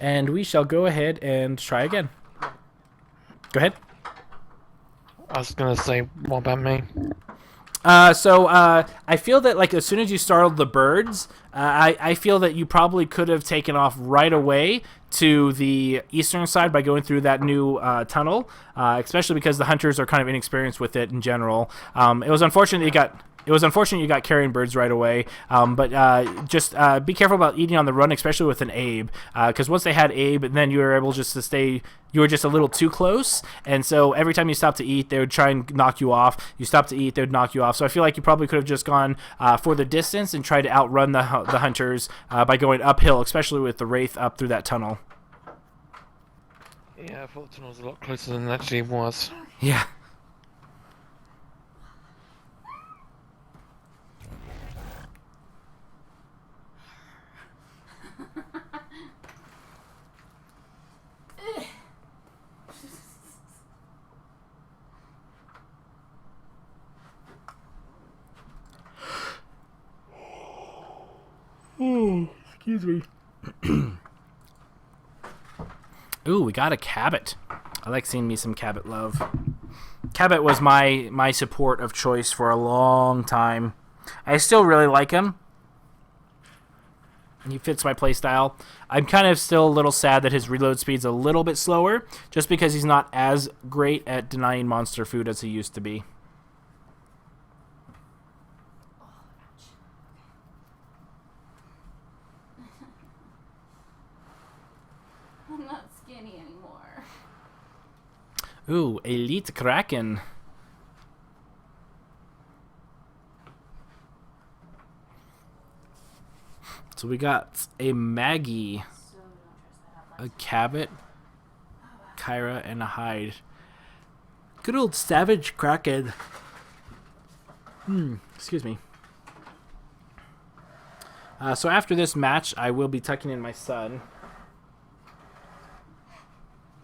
and we shall go ahead and try again. Go ahead. I was gonna say, what about me? I feel that like as soon as you startled the birds, I feel that you probably could have taken off right away to the eastern side by going through that new tunnel, especially because the hunters are kind of inexperienced with it in general. It was unfortunate you got carrion birds right away, but just be careful about eating on the run, especially with an Abe, because once they had Abe, then you were able just to stay. You were just a little too close, and so every time you stopped to eat, they would try and knock you off. You stopped to eat, they would knock you off. So I feel like you probably could have just gone for the distance and tried to outrun the hunters by going uphill, especially with the Wraith up through that tunnel. Yeah, I thought the tunnel was a lot closer than it actually was. Yeah. Oh, excuse me. Ooh, we got a Cabot. I like seeing me some Cabot love. Cabot was my support of choice for a long time. I still really like him. He fits my playstyle. I'm kind of still a little sad that his reload speed's a little bit slower, just because he's not as great at denying monster food as he used to be. I'm not skinny anymore. Ooh, Elite Kraken. So we got a Maggie, a Cabot, Kyra, and a Hyde. Good old Savage Kraken. Excuse me. So after this match, I will be tucking in my son.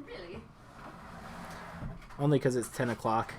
Really? Only because it's 10 o'clock.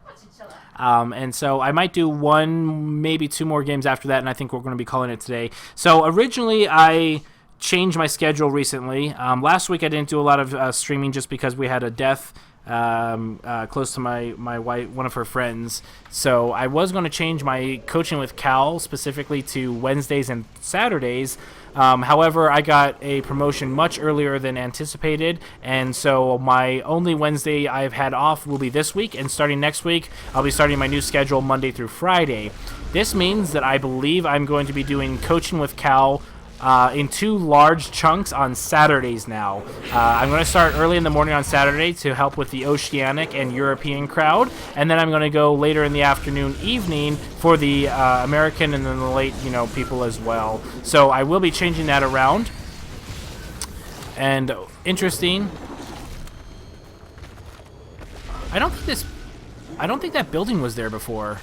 What's your chill out? And so I might do one, maybe two more games after that, and I think we're going to be calling it today. So originally, I changed my schedule recently. Last week, I didn't do a lot of streaming just because we had a death close to my wife, one of her friends. So I was going to change my coaching with Cal specifically to Wednesdays and Saturdays. However, I got a promotion much earlier than anticipated, and so my only Wednesday I've had off will be this week, and starting next week, I'll be starting my new schedule Monday through Friday. This means that I believe I'm going to be doing coaching with Cal in two large chunks on Saturdays now. I'm going to start early in the morning on Saturday to help with the Oceanic and European crowd, and then I'm going to go later in the afternoon, evening for the American and then the late, people as well. So I will be changing that around. And interesting. I don't think that building was there before.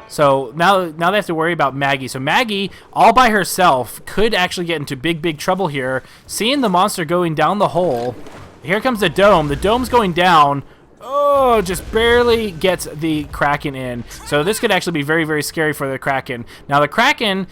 So now they have to worry about Maggie. So Maggie, all by herself, could actually get into big trouble here. Seeing the monster going down the hole. Here comes the dome. The dome's going down. Oh, just barely gets the Kraken in. So this could actually be very scary for the Kraken. Now the Kraken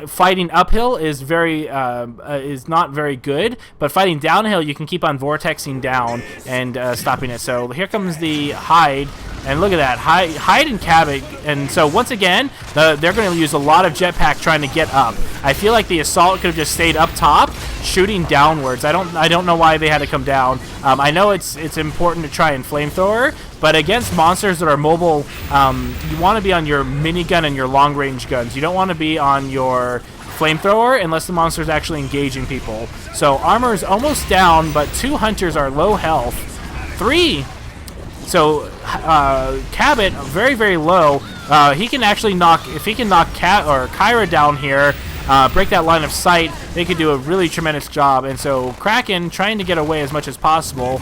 fighting uphill is is not very good, but fighting downhill you can keep on vortexing down and stopping it. So here comes the Hyde. And look at that, Hyde and Cabot. And so once again, they're going to use a lot of jetpack trying to get up. I feel like the assault could have just stayed up top, shooting downwards. I don't know why they had to come down. I know it's important to try and flamethrower, but against monsters that are mobile, you want to be on your minigun and your long range guns. You don't want to be on your flamethrower unless the monster is actually engaging people. So armor is almost down, but two hunters are low health. Three. So Cabot very low. He can actually if he can knock Kyra down here, break that line of sight, they could do a really tremendous job. And so Kraken trying to get away as much as possible.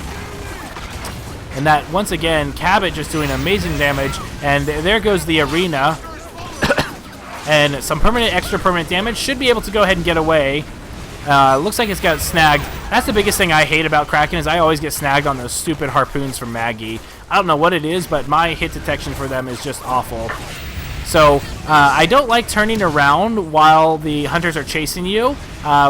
And that once again, Cabot just doing amazing damage. And there goes the arena. And some extra permanent damage. Should be able to go ahead and get away. Looks like it's got snagged. That's the biggest thing I hate about Kraken is I always get snagged on those stupid harpoons from Maggie. I don't know what it is, but my hit detection for them is just awful. So I don't like turning around while the hunters are chasing you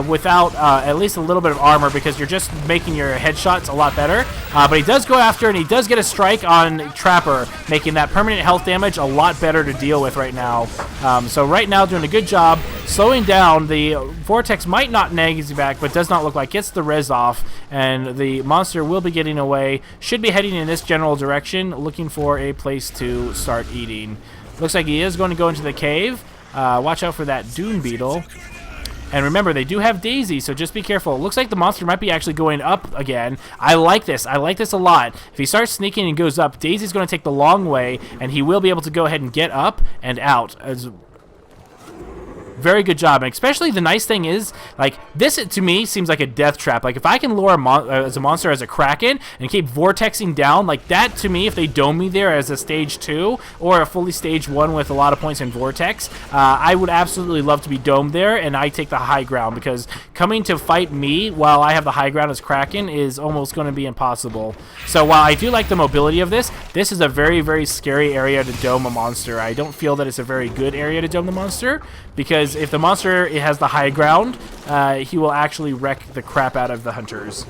without at least a little bit of armor, because you're just making your headshots a lot better. But he does go after, and he does get a strike on Trapper, making that permanent health damage a lot better to deal with right now. So right now doing a good job slowing down. The Vortex might not nag his back, but does not look like gets the res off, and the monster will be getting away. Should be heading in this general direction, looking for a place to start eating. Looks like he is going to go into the cave. Watch out for that dune beetle. And remember, they do have Daisy, so just be careful. It looks like the monster might be actually going up again. I like this. I like this a lot. If he starts sneaking and goes up, Daisy's going to take the long way, and he will be able to go ahead and get up and out. Very good job. And especially the nice thing is, like, this to me seems like a death trap. Like, if I can lure as a monster as a Kraken and keep vortexing down, like that to me, if they dome me there as a stage 2 or a fully stage 1 with a lot of points in vortex, I would absolutely love to be domed there, and I take the high ground, because coming to fight me while I have the high ground as Kraken is almost going to be impossible. So while I do like the mobility of this, this is a very, very scary area to dome a monster. I don't feel that it's a very good area to dome the monster, because if the monster has the high ground, he will actually wreck the crap out of the hunters.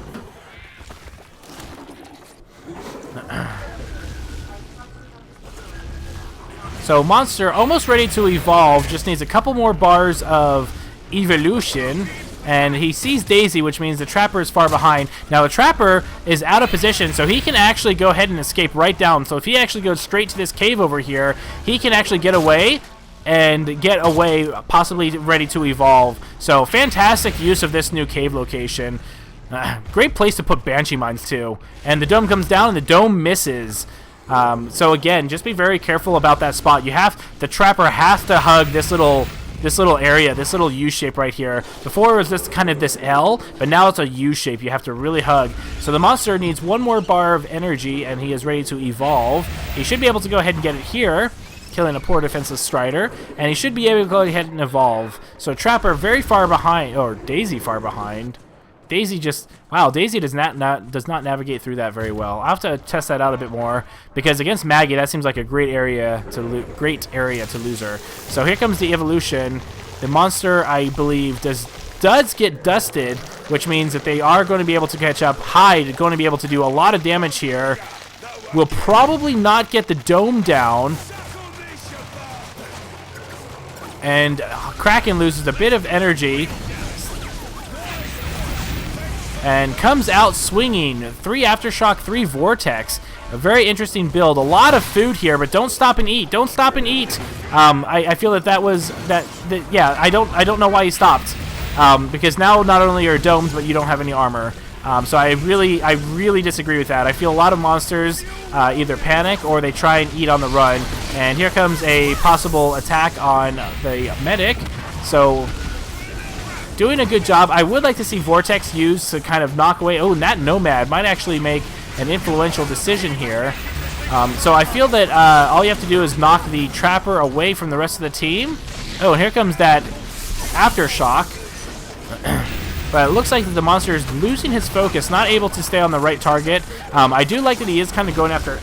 So monster almost ready to evolve, just needs a couple more bars of evolution, and he sees Daisy, which means the Trapper is far behind. Now the Trapper is out of position, so he can actually go ahead and escape right down. So if he actually goes straight to this cave over here, he can actually get away, possibly ready to evolve. So fantastic use of this new cave location. Great place to put Banshee Mines too. And the dome comes down and the dome misses. So again, just be very careful about that spot. The Trapper has to hug this little area, this little U shape right here. Before it was just kind of this L, but now it's a U shape. You have to really hug. So the monster needs one more bar of energy, and he is ready to evolve. He should be able to go ahead and get it here, killing a poor defenseless Strider, and he should be able to go ahead and evolve. So Trapper very far behind, or Daisy far behind. Daisy just, wow, Daisy does not navigate through that very well. I'll have to test that out a bit more, because against Maggie, that seems like a great area to lose her. So here comes the evolution. The monster, I believe, does get dusted, which means that they are going to be able to catch up. Hyde going to be able to do a lot of damage here. Will probably not get the dome down. And Kraken loses a bit of energy and comes out swinging. 3 Aftershock, 3 Vortex. A very interesting build. A lot of food here, but don't stop and eat. Don't stop and eat. I feel that was yeah. I don't know why he stopped. Because now not only are domed, but you don't have any armor. So I really disagree with that. I feel a lot of monsters either panic or they try and eat on the run. And here comes a possible attack on the medic. So doing a good job. I would like to see Vortex used to kind of knock away. Oh, and that Nomad might actually make an influential decision here. So I feel that all you have to do is knock the Trapper away from the rest of the team. Oh, and here comes that Aftershock. But it looks like the monster is losing his focus, not able to stay on the right target. I do like that he is kind of going after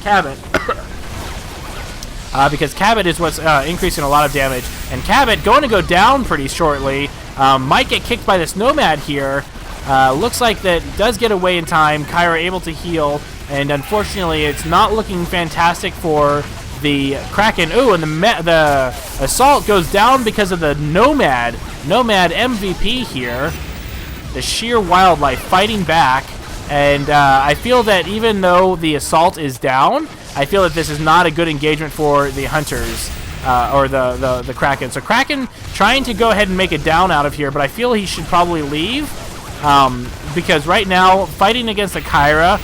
Cabot. Because Cabot is what's increasing a lot of damage. And Cabot going to go down pretty shortly. Might get kicked by this Nomad here. Looks like that does get away in time. Kyra able to heal. And unfortunately, it's not looking fantastic for the Kraken. Ooh, and the Assault goes down because of the Nomad. Nomad MVP here. The Shear Wildlife fighting back. And I feel that even though the Assault is down, I feel that this is not a good engagement for the Hunters, or the Kraken. So Kraken trying to go ahead and make it down out of here, but I feel he should probably leave, because right now, fighting against the Kyra,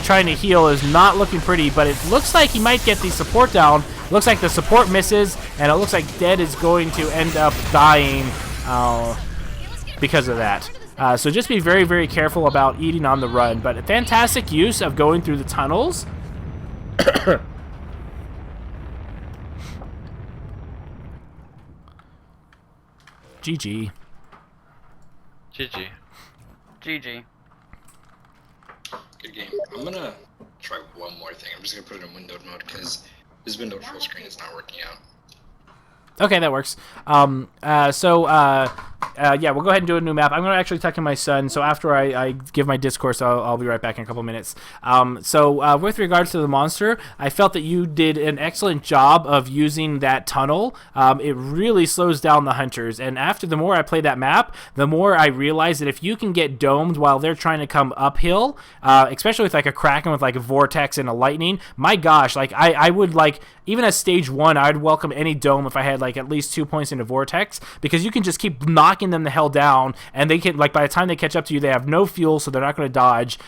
trying to heal is not looking pretty, but it looks like he might get the support down. Looks like the support misses, and it looks like Dead is going to end up dying because of that. So just be very, very careful about eating on the run, but a fantastic use of going through the tunnels. GG. GG. GG. Good game. I'm gonna try one more thing. I'm just gonna put it in windowed mode because This window full screen is not working out. Okay, that works. Yeah, we'll go ahead and do a new map. I'm going to actually talk to my son, so after I give my discourse, I'll be right back in a couple minutes. With regards to the monster, I felt that you did an excellent job of using that tunnel. It really slows down the hunters, and the more I play that map, the more I realize that if you can get domed while they're trying to come uphill, especially with like a Kraken with like a vortex and a lightning, my gosh, like I would like, even at stage 1, I'd welcome any dome if I had like at least 2 points into vortex, because you can just keep knocking them the hell down, and they can, like, by the time they catch up to you, they have no fuel, so they're not going to dodge.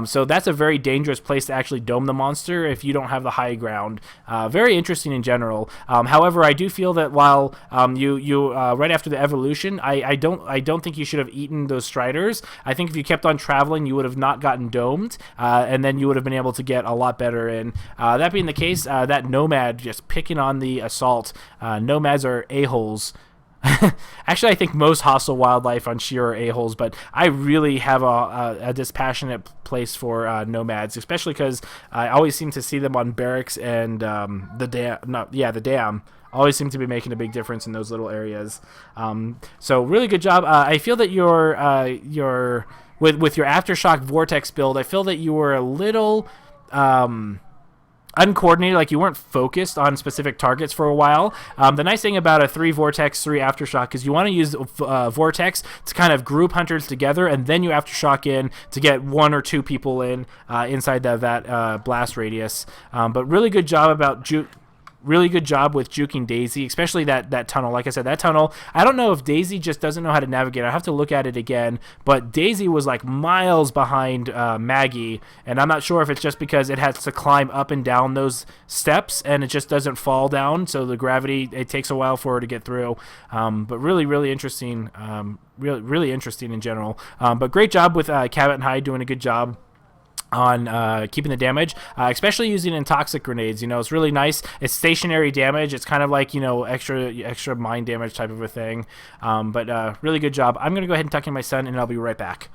So that's a very dangerous place to actually dome the monster if you don't have the high ground. Very interesting in general. However, I do feel that while you right after the evolution, I don't think you should have eaten those striders. I think if you kept on traveling, you would have not gotten domed, and then you would have been able to get a lot better in. That being the case, that nomad just picking on the assault. Nomads are a-holes. Actually, I think most hostile wildlife on Shear are a-holes, but I really have a dispassionate place for nomads, especially because I always seem to see them on barracks and the dam. Always seem to be making a big difference in those little areas. So really good job. I feel that your with your aftershock vortex build, I feel that you were a little uncoordinated, like you weren't focused on specific targets for a while. The nice thing about a 3 vortex, 3 aftershock is you want to use vortex to kind of group hunters together, and then you aftershock in to get 1 or 2 people in inside that blast radius. But really good job about Really good job with juking Daisy, especially that tunnel. Like I said, that tunnel, I don't know if Daisy just doesn't know how to navigate. I'll have to look at it again, but Daisy was like miles behind Maggie, and I'm not sure if it's just because it has to climb up and down those steps, and it just doesn't fall down, so the gravity, it takes a while for her to get through. But really interesting, really interesting in general. But great job with Cabot and Hyde doing a good job on keeping the damage, especially using intoxic grenades. It's really nice. It's stationary damage. It's kind of like, extra mine damage type of a thing. But really good job. I'm going to go ahead and tuck in my son, and I'll be right back.